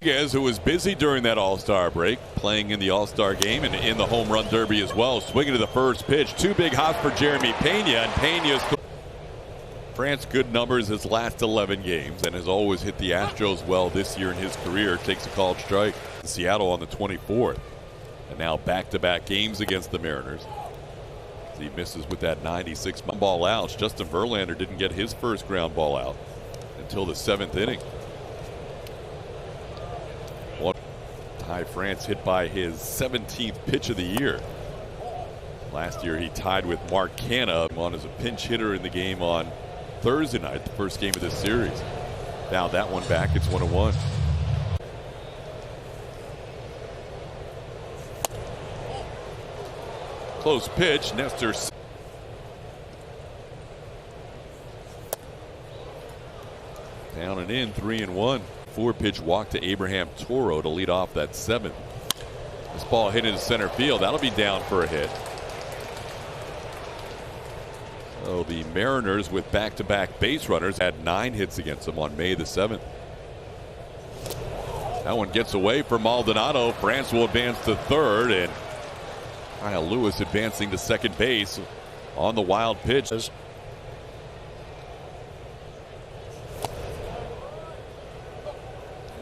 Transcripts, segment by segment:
Valdez, who was busy during that All-Star break, playing in the All-Star game and in the home run derby as well, swinging to the first pitch. Two big hops for Jeremy Pena, and Pena's France good numbers his last 11 games and has always hit the Astros well this year in his career. Takes a called strike. Seattle on the 24th, and now back-to-back games against the Mariners. He misses with that 96 ball out. Justin Verlander didn't get his first ground ball out until the 7th inning. Ty France hit by his 17th pitch of the year. Last year he tied with Mark Canha on as a pinch hitter in the game on Thursday night, the first game of this series. Now that one back, it's 1-1. Close pitch, Nestor. Down and in, 3-1. 4-pitch walk to Abraham Toro to lead off that 7th. This ball hit into center field. That'll be down for a hit. So the Mariners, with back-to-back base runners, had 9 hits against them on May the 7th. That one gets away from Maldonado. France will advance to third, and Kyle Lewis advancing to second base on the wild pitch. The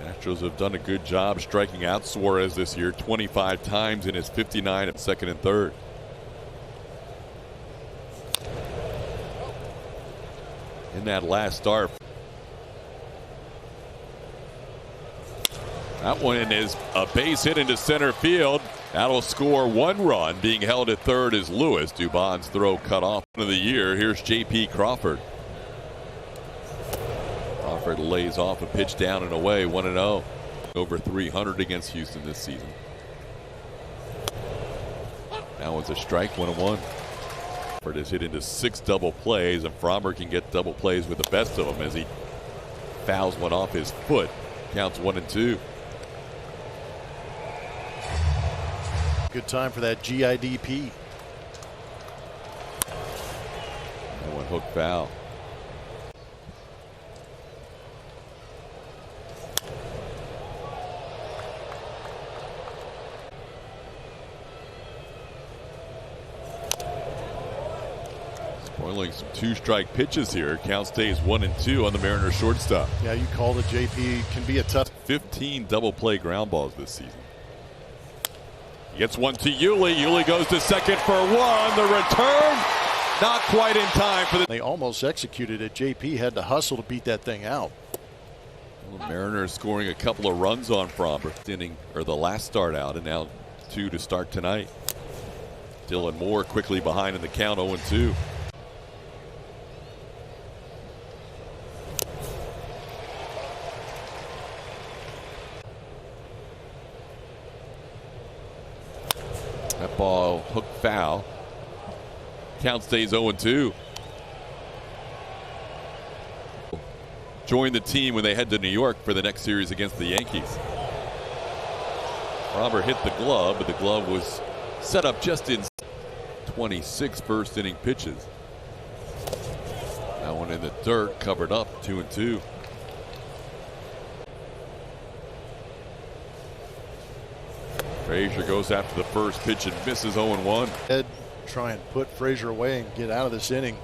Astros have done a good job striking out Suarez this year, 25 times in his 59 at second and third. In that last start, that one is a base hit into center field. That'll score 1 run. Being held at third is Lewis. Dubon's throw cut off of the year. Here's J.P. Crawford. Crawford lays off a pitch down and away, 1-0. Over 300 against Houston this season. Now it's a strike, 1-1. Crawford has hit into 6 double plays, and Framber can get double plays with the best of them as he fouls one off his foot. Counts 1-2. Good time for that GIDP. That one hook foul. Spoiling some 2-strike pitches here. Count stays 1-2 on the Mariners shortstop. Yeah, you called it, JP. Can be a tough. 15 double play ground balls this season. He gets one to Yuli. Yuli goes to second for 1. The return not quite in time for the. They almost executed it. JP had to hustle to beat that thing out. Well, the Mariners scoring a couple of runs on Framber. Inning or the last start out, and now 2 to start tonight. Dylan Moore quickly behind in the count, 0-2. That ball hook foul. Count stays 0-2. Join the team when they head to New York for the next series against the Yankees. Framber hit the glove, but the glove was set up just in 26 first inning pitches. That one in the dirt, covered up, 2-2. Frazier goes after the first pitch and misses, 0-1. Ed try and put Frazier away and get out of this inning.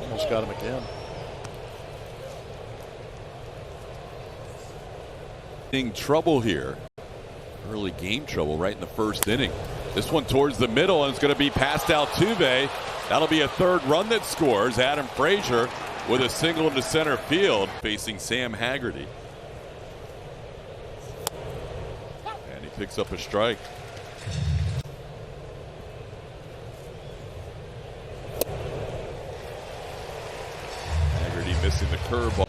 Almost got him again. Trouble here. Early game trouble right in the first inning. This one towards the middle, and it's going to be past Altuve. That'll be a 3rd run that scores. Adam Frazier with a single into center field, facing Sam Haggerty. And he picks up a strike. Haggerty missing the curveball.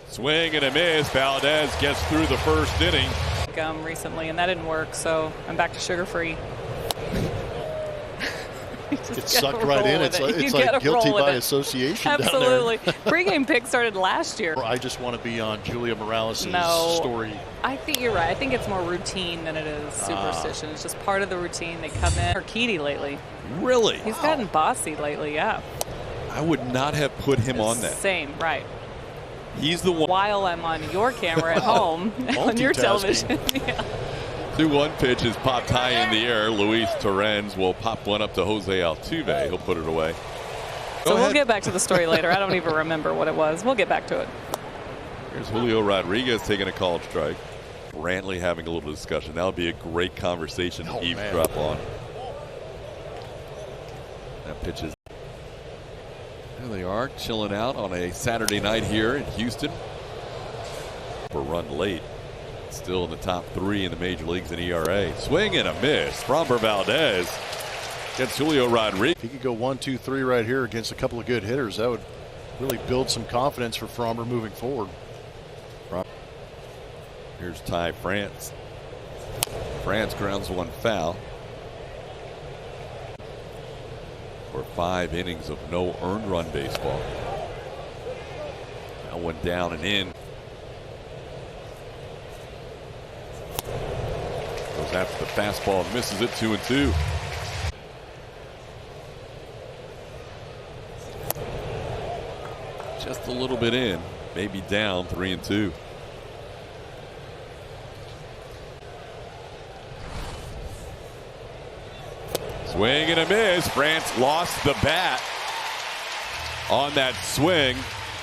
Swing and a miss. Valdez gets through the first inning. Recently, and that didn't work, so I'm back to sugar-free. It sucked right in. It's like guilty by association. Absolutely. Down there. Pre-game pick started last year. I just want to be on Julia Morales' story. I think you're right. I think it's more routine than it is superstition. It's just part of the routine. They come in. Urquidy lately. Really? He's gotten bossy lately, yeah. I would not have put him on that. Same, right. He's the one. While I'm on your camera at home, on your television. Yeah. 2-1 pitch is popped high in the air. Luis Torrens will pop one up to Jose Altuve. He'll put it away. So we'll get back to the story later. I don't even remember what it was. We'll get back to it. Here's Julio Rodriguez taking a called strike. Brantley having a little discussion. That would be a great conversation to eavesdrop on. That pitch is. There they are, chilling out on a Saturday night here in Houston. For run late. Still in the top 3 in the major leagues in ERA. Swing and a miss. Framber Valdez gets Julio Rodriguez. If he could go 1, 2, 3 right here against a couple of good hitters, that would really build some confidence for Framber moving forward. Here's Ty France. France grounds one foul. For 5 innings of no earned run baseball. That one down and in. Goes after the fastball and misses it 2-2. Just a little bit in, maybe down 3-2. Swing and a miss. France lost the bat on that swing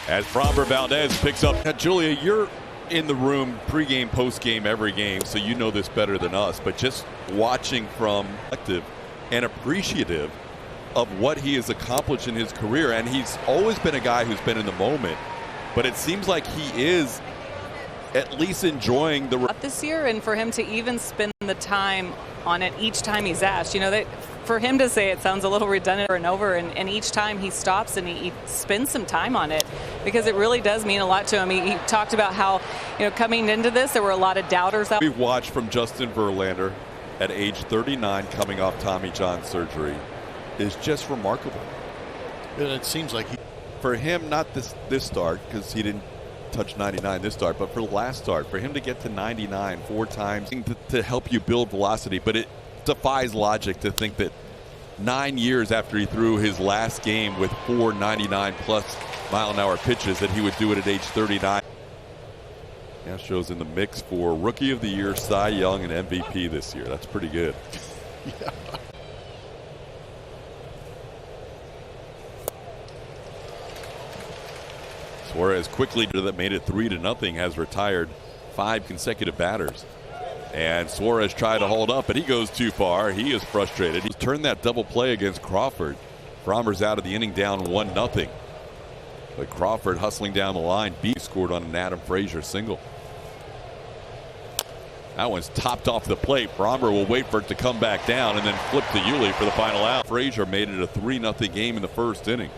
as Framber Valdez picks up. Now, Julia, you're in the room pregame, postgame, every game, so you know this better than us. But just watching from active and appreciative of what he has accomplished in his career, and he's always been a guy who's been in the moment, but it seems like he is at least enjoying the this year, and for him to even spend the time on it each time he's asked, you know, that for him to say it sounds a little redundant over and over, and each time he stops and he spends some time on it, because it really does mean a lot to him. He talked about how, you know, coming into this there were a lot of doubters out. We've watched from Justin Verlander at age 39 coming off Tommy John surgery is just remarkable. And it seems like for him, not this start, because he didn't touch 99 this start, but for the last start, for him to get to 99 4 times to help you build velocity. But it defies logic to think that 9 years after he threw his last game with 4 99+ mile-an-hour pitches that he would do it at age 39. Astros in the mix for Rookie of the Year, Cy Young, and MVP this year. That's pretty good. Yeah. Suarez quickly that made it 3-0 has retired 5 consecutive batters. And Suarez tried to hold up, but he goes too far. He is frustrated. He's turned that double play against Crawford. Framber's out of the inning down 1-0. But Crawford hustling down the line. B scored on an Adam Frazier single. That one's topped off the plate. Framber will wait for it to come back down and then flip to Yuli for the final out. Frazier made it a 3-0 game in the first inning.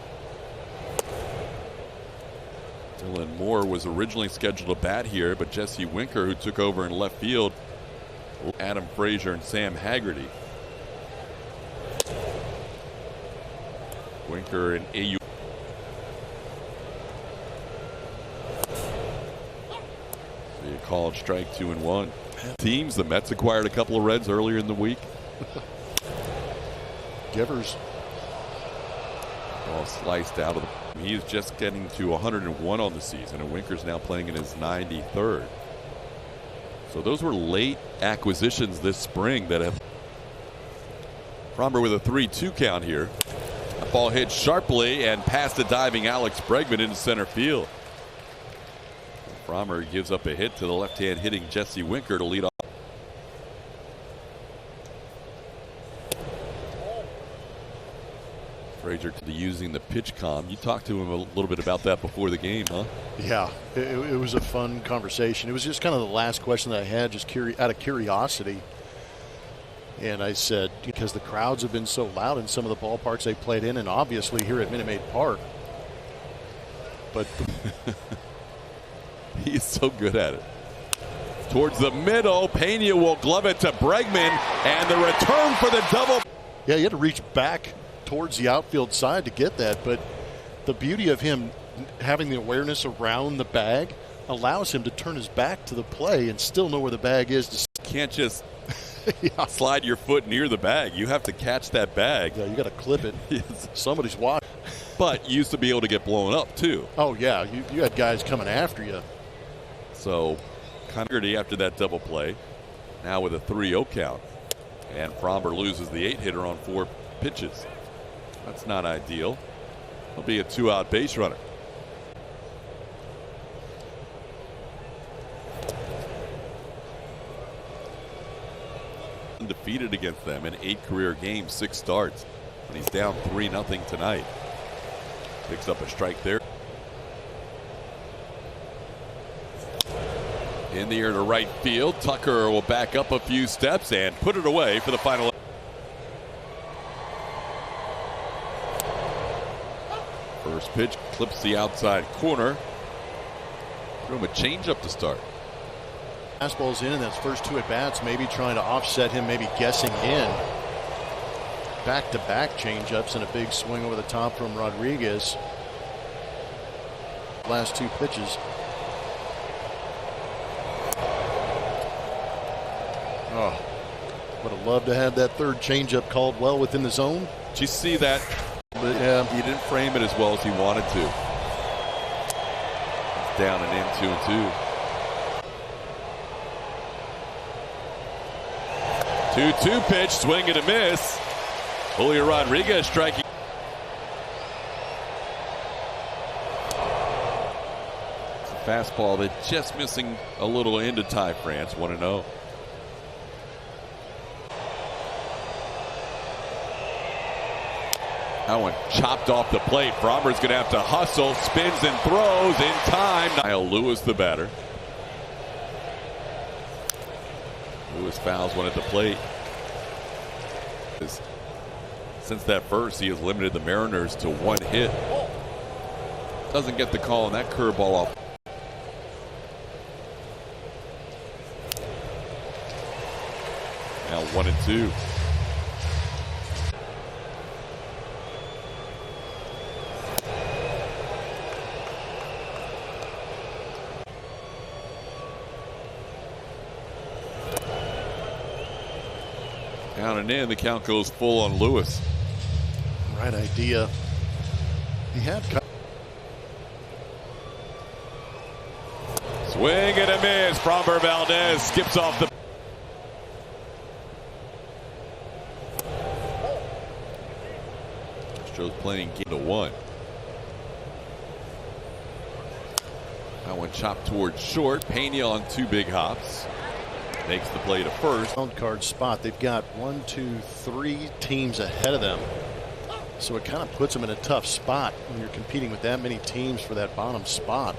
Dylan Moore was originally scheduled to bat here, but Jesse Winker, who took over in left field, Adam Frazier and Sam Haggerty. Winker and AU. So you call it strike 2-1. Teams, the Mets acquired a couple of Reds earlier in the week. Givers. All sliced out of the. He's just getting to 101 on the season, and Winker's now playing in his 93rd. So those were late acquisitions this spring that have. Framber with a 3-2 count here. That ball hit sharply and past the diving Alex Bregman into center field. Framber gives up a hit to the left-hand hitting Jesse Winker to lead off. Frazier to using the pitch com. You talked to him a little bit about that before the game, huh? Yeah, it was a fun conversation. It was just kind of the last question that I had, just out of curiosity. And I said, because the crowds have been so loud in some of the ballparks they played in, and obviously here at Minute Maid Park. But he's so good at it. Towards the middle, Pena will glove it to Bregman, and the return for the double. Yeah, you had to reach back towards the outfield side to get that, but the beauty of him having the awareness around the bag allows him to turn his back to the play and still know where the bag is. Can't just Yeah. slide your foot near the bag. You have to catch that bag. Yeah, you got to clip it. Yes. Somebody's watching. But you used to be able to get blown up too. Oh yeah, you had guys coming after you. So kind of after that double play. Now with a 3-0 count. And Framber loses the 8-hitter on 4 pitches. That's not ideal. It'll be a 2-out base runner. Undefeated against them in 8 career games, 6 starts. And he's down 3-0 tonight. Picks up a strike there. In the air to right field. Tucker will back up a few steps and put it away for the final. First pitch clips the outside corner. Threw him a changeup to start. Fastball's in those first 2 at bats, maybe trying to offset him, maybe guessing in. Back-to-back changeups and a big swing over the top from Rodriguez. Last 2 pitches. Oh, would have loved to have that third changeup called well within the zone. Did you see that? But yeah, He didn't frame it as well as he wanted to. It's down and in, 2-2. 2-2 pitch, swing and a miss. Julio Rodriguez striking. It's a fastball that's just missing a little end to tie France 1-0. That one chopped off the plate. Framber's going to have to hustle, spins and throws in time. Kyle Lewis, the batter. Lewis fouls one at the plate. Since that first, he has limited the Mariners to 1 hit. Doesn't get the call on that curveball off. Now 1-2. Down and in, the count goes full on Lewis. right idea. He had swing and a miss. Framber Valdez skips off the. Astros playing game to 1. That one chopped towards short. Pena on 2 big hops. Makes the play to first. wild card spot. They've got 1, 2, 3 teams ahead of them. So it kind of puts them in a tough spot when you're competing with that many teams for that bottom spot.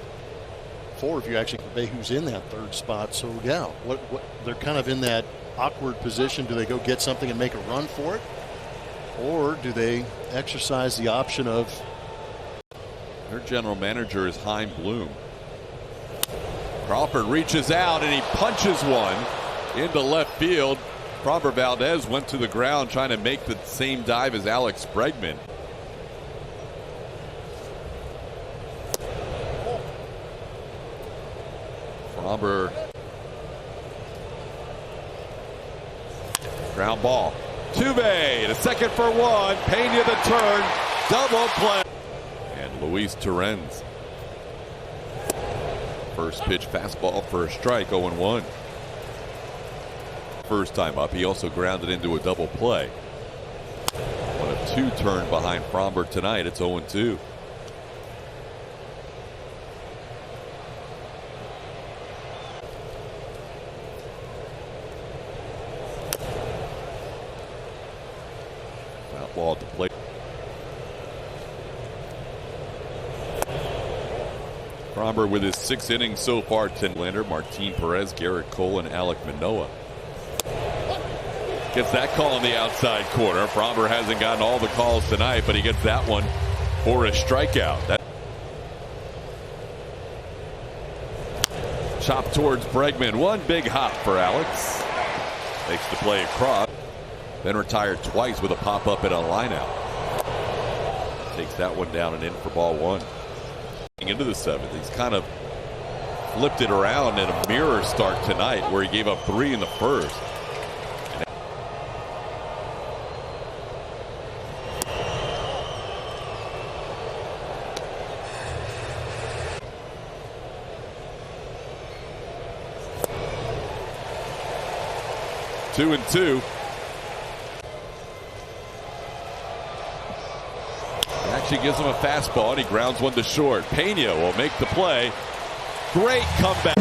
4 if you actually convey who's in that 3rd spot. So yeah, what they're kind of in that awkward position. Do they go get something and make a run for it? Or do they exercise the option of their general manager is Chaim Bloom. Crawford reaches out and he punches one into left field. Framber Valdez went to the ground trying to make the same dive as Alex Bregman. Framber. Ground ball. Tuve to second for 1. Pena the turn. Double play. And Luis Torrens. First pitch fastball for a strike, 0-1. First time up, he also grounded into a double play. 1 of 2 turned behind Framber tonight. It's 0-2. Foul ball at the plate. Framber with his 6 innings so far. Lander, Martin Perez, Garrett Cole, and Alek Manoah. Gets that call in the outside corner. Framber hasn't gotten all the calls tonight, but he gets that one for a strikeout. Chop towards Bregman. 1 big hop for Alex. Makes the play across. Then retired twice with a pop-up and a line-out. Takes that one down and in for ball 1. Into the 7th, he's kind of flipped it around in a mirror start tonight where he gave up 3 in the first. 2-2. Actually gives him a fastball, and he grounds one to short. Pena will make the play. Great comeback.